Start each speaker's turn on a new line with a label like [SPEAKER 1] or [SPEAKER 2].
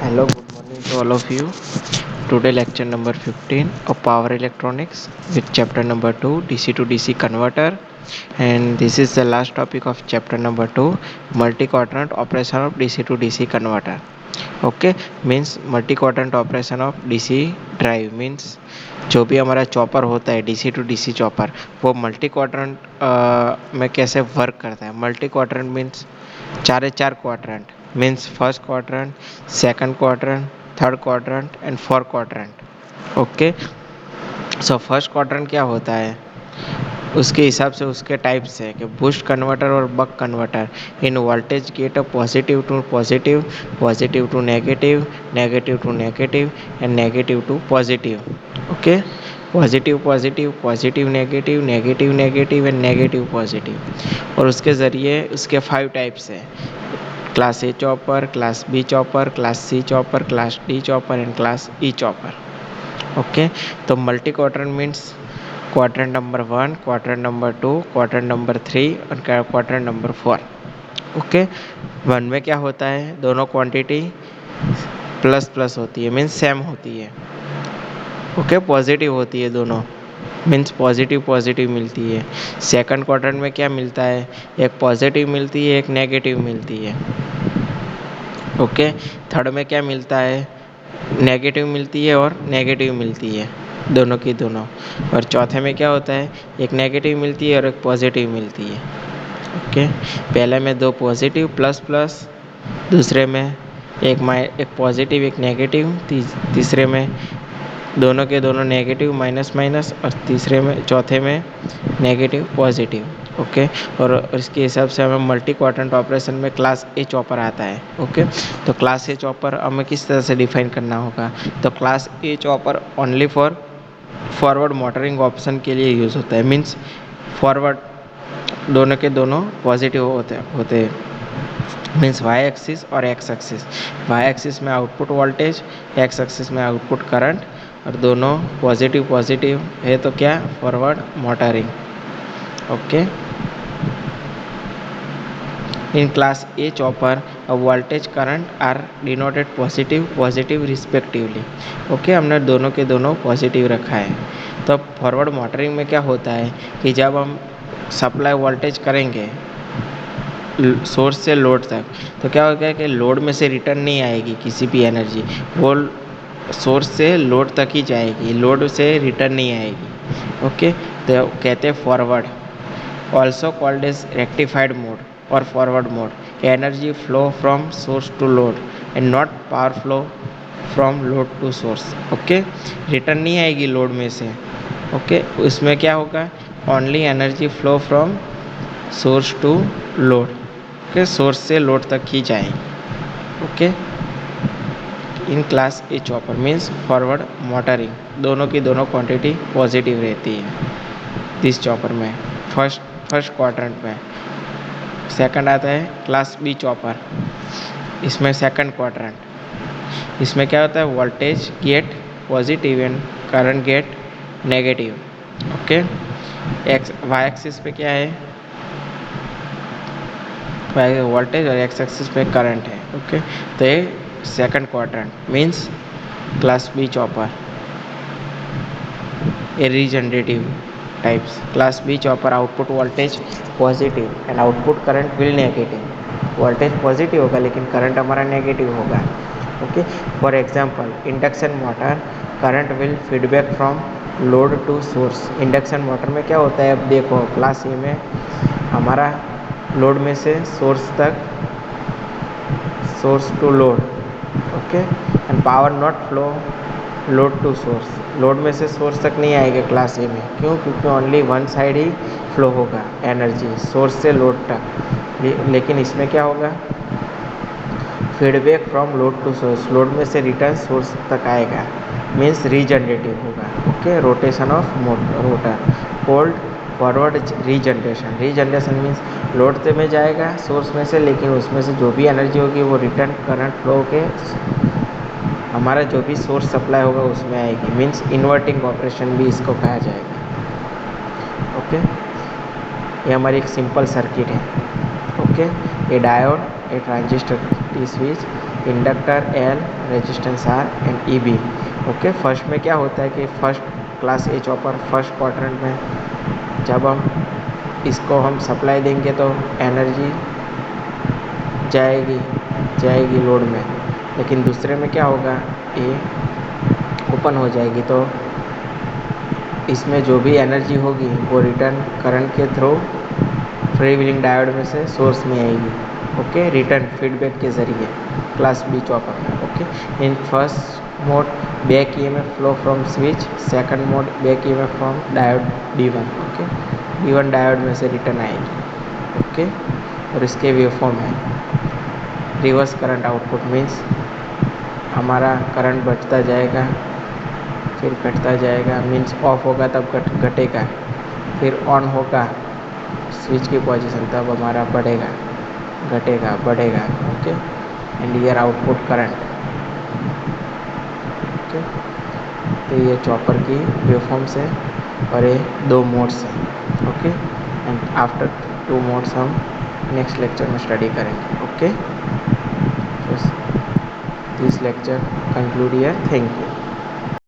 [SPEAKER 1] Hello, good morning to all of you. Today lecture number 15 of power electronics with chapter number 2 DC to DC converter, and this is the last topic of chapter number 2 multi quadrant operation of DC to DC converter. Okay, means multi quadrant operation of DC drive means जो भी हमारा chopper होता है DC to DC chopper वो multi quadrant में कैसे work करता है. मल्टी क्वाड्रेंट मीन्स चारे चार quadrant means first quadrant, second quadrant, third quadrant and fourth quadrant. Okay, so first quadrant क्या होता है उसके हिसाब से उसके टाइप्स है कि बूस्ट कन्वर्टर और buck converter in voltage gate positive to positive, positive to negative, negative to negative and negative to positive. Okay, positive positive, positive negative, negative negative and negative positive. और उसके ज़रिए उसके 5 types है. Class A chopper, class B chopper, class C chopper, class D chopper and class E chopper. Okay, तो multi quadrant means quadrant number 1, quadrant number 2, quadrant number 3 और quadrant number 4. Okay, 1 में क्या होता है, दोनों क्वांटिटी प्लस प्लस होती है means same होती है. ओके, पॉजिटिव होती है दोनों मीन्स पॉजिटिव पॉजिटिव मिलती है. सेकंड क्वाड्रेंट में क्या मिलता है, एक पॉजिटिव मिलती है, एक नेगेटिव मिलती है. ओके, थर्ड में क्या मिलता है, नेगेटिव मिलती है और नेगेटिव मिलती है दोनों की दोनों. और चौथे में क्या होता है, एक नेगेटिव मिलती है और एक पॉजिटिव मिलती है. ओके, पहले में 2 पॉजिटिव प्लस प्लस, दूसरे में एक पॉजिटिव एक नेगेटिव, तीसरे में दोनों के दोनों नेगेटिव माइनस माइनस और तीसरे में चौथे में नेगेटिव पॉजिटिव. ओके, और इसके हिसाब से हमें मल्टी क्वाड्रेंट ऑपरेशन में क्लास ए चॉपर आता है. ओके, तो क्लास ए चॉपर हमें किस तरह से डिफाइन करना होगा, तो class A chopper only for forward motoring option के लिए यूज़ होता है. मीन्स फॉरवर्ड दोनों के दोनों पॉजिटिव होते हैं मीन्स वाई एक्सिस और एक्स एक्सिस. वाई एक्सिस में आउटपुट वोल्टेज, एक्स एक्सिस में आउटपुट करंट, और दोनों पॉजिटिव पॉजिटिव है तो क्या, forward motoring. Okay, in class A chopper voltage current are denoted positive positive respectively. Okay, हमने दोनों के दोनों पॉजिटिव रखा है. तो फॉरवर्ड मोटरिंग में क्या होता है कि जब हम सप्लाई वोल्टेज करेंगे सोर्स से लोड तक, तो क्या होगा कि लोड में से रिटर्न नहीं आएगी किसी भी एनर्जी, वो सोर्स से लोड तक ही जाएगी, लोड से रिटर्न नहीं आएगी. ओके, तो कहते हैं forward, also called as rectified mode और forward mode. Energy flow from source to load and not power flow from load to source. Okay, return नहीं आएगी लोड में से. ओके, उसमें क्या होगा, only energy flow from source to load. Okay, source से load तक ही जाएगी. Okay, in class A chopper means forward motoring दोनों की दोनों क्वांटिटी पॉजिटिव रहती है दिस चॉपर में फर्स्ट क्वाड्रेंट में. सेकंड आता है क्लास बी चॉपर, इसमें सेकंड क्वाड्रेंट. इसमें क्या होता है, voltage gate positive and current get negative. Okay, X Y axis पे क्या है, वाई वोल्टेज और एक्स एक्सिस पे करंट है. ओके, तो ये second quadrant means class B chopper a regenerative types. Class B chopper output voltage positive and output current will negative. Voltage positive होगा लेकिन करंट हमारा नेगेटिव होगा. Okay, for example induction motor current will feedback from load to source. Induction motor में क्या होता है, अब देखो क्लास ए में हमारा लोड में से सोर्स तक, source to load. Okay, and power not flow load to source. Load में से सोर्स तक नहीं आएगा क्लास ए में, क्यों, क्योंकि ओनली वन साइड ही फ्लो होगा एनर्जी सोर्स से लोड तक. लेकिन इसमें क्या होगा, feedback from load to source, load में से रिटर्न सोर्स तक आएगा मीन्स रीजनरेटिव होगा. Okay, rotation of rotor called forward regeneration. Regeneration means load से में जाएगा सोर्स में से, लेकिन उसमें से जो भी एनर्जी होगी वो रिटर्न करंट फ्लो के हमारा जो भी सोर्स सप्लाई होगा उसमें आएगी मीन्स इन्वर्टिंग ऑपरेशन भी इसको कहा जाएगा. ओके, ये हमारी एक सिंपल सर्किट है. ओके, ये डायोड, ये ट्रांजिस्टर, ये switch, inductor L, resistance R and E B. Okay, first में क्या होता है कि first class A chopper first quadrant में जब हम इसको हम सप्लाई देंगे तो एनर्जी जाएगी लोड में, लेकिन दूसरे में क्या होगा, ए ओपन हो जाएगी तो इसमें जो भी एनर्जी होगी वो रिटर्न करंट के थ्रू फ्री व्हीलिंग डायोड में से सोर्स में आएगी। ओके, रिटर्न फीडबैक के ज़रिए क्लास बी चॉपर में। Okay, in first mode back EMF flow from switch, second mode back EMF from diode D1। Okay, D1 diode में से रिटर्न आएगी। ओके, और इसके वेवफॉर्म है रिवर्स करंट आउटपुट, मीन्स हमारा करंट बढ़ता जाएगा फिर घटता जाएगा, मीन्स ऑफ होगा तब घटेगा, फिर ऑन होगा स्विच की पोजीशन तब हमारा बढ़ेगा घटेगा बढ़ेगा। Okay, and year output current. Okay, तो ये चॉपर की वेवफॉर्म्स है और ये दो मोड्स हैं। Okay, and after two modes हम नेक्स्ट लेक्चर में स्टडी करेंगे। Okay, this lecture conclude here, thank you.